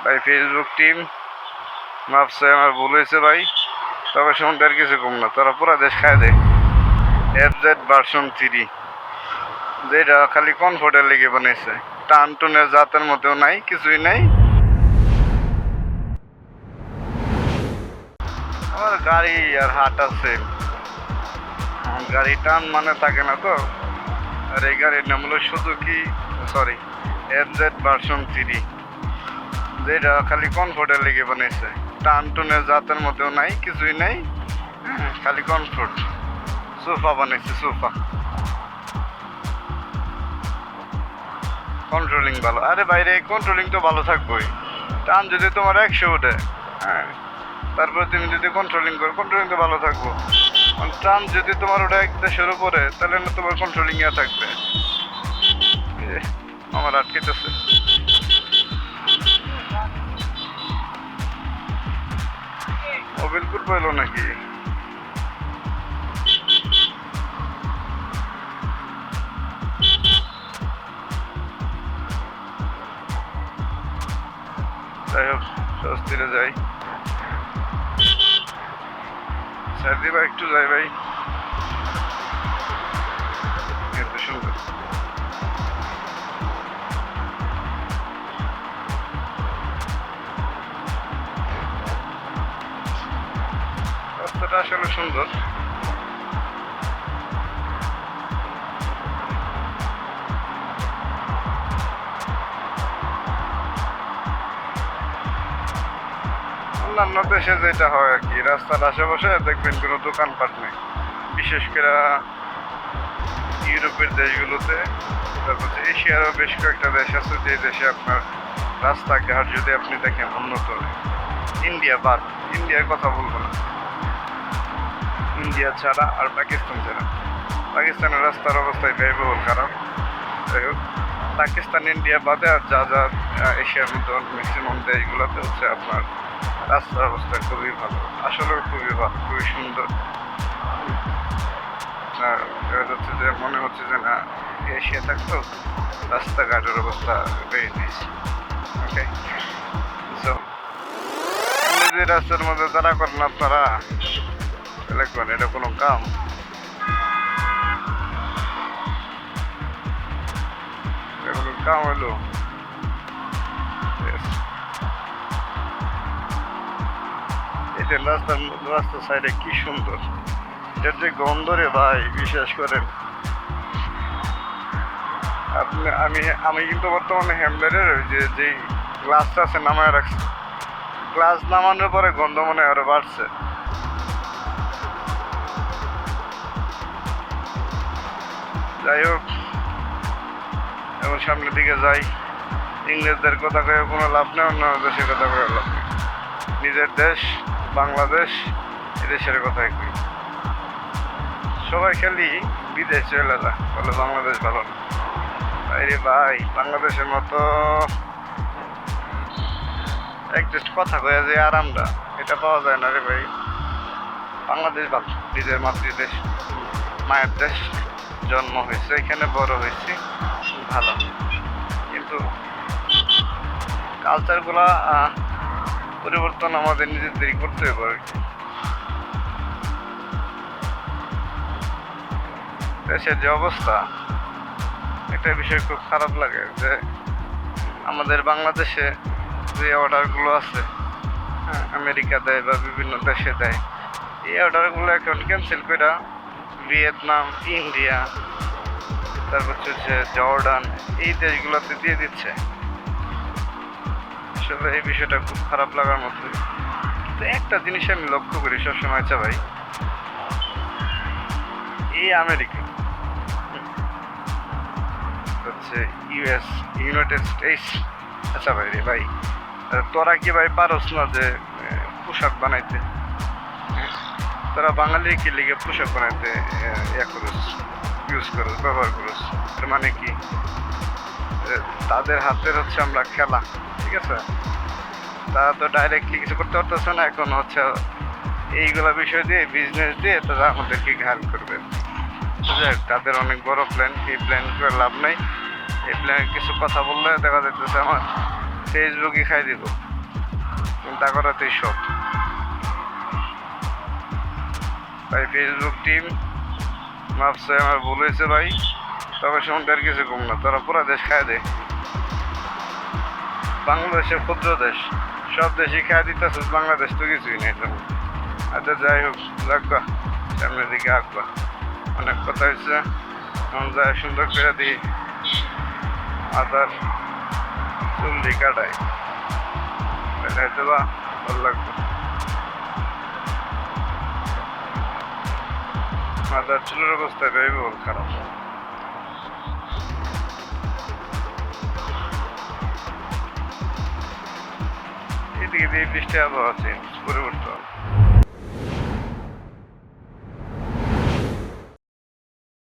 ভাই Facebook team ভাবছে আমার ভুল হয়েছে ভাই, তবে শুনতে আর কিছু কম না, তোরা পুরা দেশ খায় দে। FZ ভার্সন 3 যেটা খালি কমফোর্টের লেগে বানাইছে, টান টুনের জাতের মধ্যেও নাই, কিছুই নাই। আমার গাড়ি আর হাট আছে, গাড়ি টান মানে থাকে না তো। আর এই গাড়ির নাম হলো সুজুকি, সরি FZ ভার্সন 3 যেটা খালি কমফোর্টের লেগে বানাইছে, টান টুনের জাতের মধ্যেও নাই, কিছুই নাই। খালি কমফোর্ট, সোফা বানাইছে, সোফা। কন্ট্রোলিং ভালো, আরে বাইরে কন্ট্রোলিং তো ভালো থাকবোই। টান যদি তোমার 100 ওঠে, তারপরে তুমি যদি কন্ট্রোলিং করো, কন্ট্রোলিং তো ভালো থাকবো। টান যদি তোমার ওটা 1 দেশের উপরে, তাহলে না তোমার কন্ট্রোলিং এ থাকবে। আমার আটকেতেছে। ও বিলকুল পাইলো নাকি? যাই হোক, স্বস্তিরে যাই। স্যার দিবা একটু যাই ভাই, এত সুন্দর। রাস্তাটা আসলে সুন্দর। অন্যান্য দেশে যেটা হয় আর কি, রাস্তার আশেপাশে দেখবেন কোনো দোকানপাট নেই, বিশেষ করে ইউরোপের দেশগুলোতে। তারপর এশিয়ারও বেশ কয়েকটা দেশ আছে যে দেশে আপনার রাস্তাঘাট যদি আপনি দেখেন উন্নত। ইন্ডিয়া বাদ, ইন্ডিয়ার কথা বলবো না, ইন্ডিয়া ছাড়া আর পাকিস্তান ছাড়া। পাকিস্তানের রাস্তার অবস্থায় ব্যয়বহুল খারাপ। যাই হোক, পাকিস্তান ইন্ডিয়া বাদে আর যা যা এশিয়ার মধ্যে ম্যাক্সিমাম দেশগুলোতে হচ্ছে আপনার রাস্তার অবস্থা খুবই ভালো, আসলে খুবই ভালো, খুবই সুন্দর। হচ্ছে যে মনে হচ্ছে যে না এশিয়া থাকতো, রাস্তাঘাটের অবস্থা ভেরি নাইস। ওকে, সো যে রাস্তার মধ্যে তারা করেন আপনারা, দেখবেন এটা কোনো কাম? এগুলো কাম হলো? এটা রাস্তার সাইডে কি সুন্দর, এটার যে গন্ধ রে ভাই, বিশ্বাস করেন। আমি কিন্তু বর্তমানে হ্যামলেটের যে গ্লাসটা আছে নামায় রাখছি, গ্লাস নামানোর পরে গন্ধ মনে আরো বাড়ছে। যাই হোক, এখন সামনের দিকে যাই। ইংরেজদের কথা কয়ে কোনো লাভ নেই, অন্য দেশের কথা কয়ে লাভ নেই। নিজের দেশ বাংলাদেশ, এদেশের কথাই কই। সবাই খালি বিদেশ চলে যায়, বলে বাংলাদেশ ভালো না। আরে ভাই, বাংলাদেশের মতো একজাস্ট কথা কয়ে যে আরামটা, এটা পাওয়া যায় না রে ভাই। বাংলাদেশ ভালো, নিজের মাতৃদেশ, মায়ের দেশ, জন্ম হয়েছে এখানে, বড় হয়েছে, ভালো। কিন্তু কালচারগুলা পরিবর্তন আমাদের নিজেদেরই করতে হবে আর কি। দেশের যে অবস্থা, একটা বিষয় খুব খারাপ লাগে যে আমাদের বাংলাদেশে যে অর্ডারগুলো আছে, আমেরিকা দেয় বা বিভিন্ন দেশে দেয়, এই অর্ডারগুলো এখন ক্যান্সেল করে ভিয়েতনাম, ইন্ডিয়া, তারপর হচ্ছে জর্ডান, এই দেশগুলোতে দিয়ে দিচ্ছে। আসলে এই বিষয়টা খুব খারাপ লাগার মতো। তো একটা জিনিস আমি লক্ষ্য করি সবসময়, আচ্ছা ভাই, এই আমেরিকা হচ্ছে ইউএস, ইউনাইটেড স্টেটস, আচ্ছা ভাই রে ভাই, তোরা কি ভাই পারস না যে পোশাক বানাইতে? তোরা বাঙালি কি লিগে পোশাক বানাইতে ইউজ করো, ব্যবহার করো? এর মানে কি তাদের হাতের হচ্ছে আমরা খেলা, ঠিক আছে? তারা তো ডাইরেক্টলি কিছু করতে পারতেছে না, এখন হচ্ছে এইগুলা বিষয় দিয়ে, বিজনেস দিয়ে তারা আমাদেরকে ঘায়াল করবে। তাদের অনেক বড় প্ল্যান, এই প্ল্যান করে লাভ নাই। এই প্ল্যান কিছু কথা বললে দেখা যাইতেছে আমার ফেসবুকই খাই দিব। চিন্তা করাতেই সব। ভাই ফেসবুক টিম ভাবছে আমার ভুল হয়েছে ভাই, তবে শুনতে আর কিছু কম না, তোরা পুরা দেশ খায় দে। বাংলাদেশের ক্ষুদ্র দেশ, সব দেশই খায় দিতেছে, বাংলাদেশ তো কিছুই নেই তেমন। আচ্ছা যাই হোক, লাগবা সামনের দিকে আঁকবা, অনেক কথা হয়েছে। এখন যায় সুন্দর করে দিই আদার চুল দিয়ে কাটাই, হয়তো বা ভালো লাগবে। মাথার চুলের অবস্থা রইবে খারাপ। এদিকে দিয়ে বৃষ্টি আবহাওয়া চেঞ্জ পরিবর্তন।